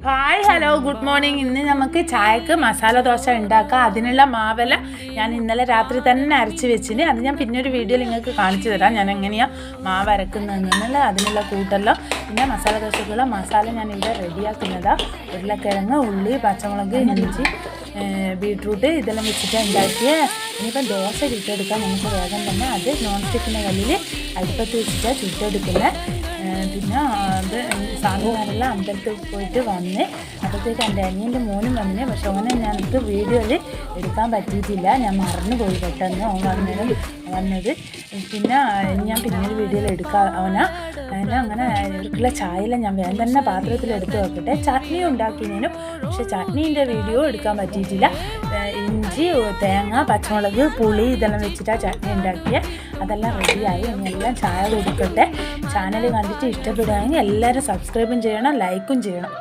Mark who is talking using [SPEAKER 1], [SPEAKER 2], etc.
[SPEAKER 1] Hi hello good morning. ഇന്ന് നമുക്ക് ചായക്ക് മസാല ദോശ ഉണ്ടാക്കാം. അതിനുള്ള മാവല ഞാൻ ഇന്നലെ രാത്രി തന്നെ അരച്ച് വെച്ചിന്. അത് ഞാൻ പിന്നൊരു വീഡിയോയിൽ നിങ്ങൾക്ക് കാണിച്ചു തരാം ഞാൻ എങ്ങനെയാണ് മാവ് അരക്കുന്നതെന്നുള്ള അതിനുള്ള കൂട്ടെല്ലാം. പിന്നെ മസാല ദോശക്കുള്ള മസാല ഞാൻ ഇവിടെ റെഡിയാക്കുന്നതാണ്. ഉരുളക്കിഴങ്ങ്, ഉള്ളി, പച്ചമുളക്, ഇഞ്ചി, ബീട്രൂട്ട് ഇതെല്ലാം വെച്ചിട്ട് ഉണ്ടാക്കിയ. ഇനിയിപ്പം ദോശ ചുട്ടെടുക്കാം നമുക്ക് വേഗം തന്നെ. അത് നോൺ സ്റ്റിക്കിൻ്റെ കല്ലിൽ അടുപ്പത്ത് വെച്ചിട്ടാണ് ചുട്ടെടുക്കുന്നത്. പിന്നെ അത് സാധനങ്ങളെല്ലാം അമ്പലത്തിൽ പോയിട്ട് വന്ന് അപ്പോഴത്തേക്ക് എൻ്റെ അനിയൻ്റെ മോനും വന്നിന്. പക്ഷെ ഓനെ ഞങ്ങൾക്ക് വീഡിയോയിൽ എടുക്കാൻ പറ്റിയിട്ടില്ല, ഞാൻ മറന്നുപോയി പെട്ടെന്ന് ഓൻ വന്നത്. പിന്നെ ഞാൻ പിന്നീട് വീഡിയോയിൽ എടുക്കാം അങ്ങനെ ഇവർക്കുള്ള ചായയെല്ലാം ഞാൻ വേഗം തന്നെ പാത്രത്തിൽ എടുത്ത് വെക്കട്ടെ. ചട്നി ഉണ്ടാക്കിയതിനും പക്ഷെ ചട്നീൻ്റെ വീഡിയോ എടുക്കാൻ പറ്റിയിട്ടില്ല. ഇഞ്ചി, തേങ്ങ, പച്ചമുളക്, പുളി ഇതെല്ലാം വെച്ചിട്ടാണ് ചട്നി ഉണ്ടാക്കിയത്. അതെല്ലാം റെഡിയായി. ഇനി എല്ലാം ചായ കൊടുക്കട്ടെ. ചാനൽ കണ്ടിട്ട് ഇഷ്ടപ്പെടുകയാണെങ്കിൽ എല്ലാവരും സബ്സ്ക്രൈബും ചെയ്യണം, ലൈക്കും ചെയ്യണം.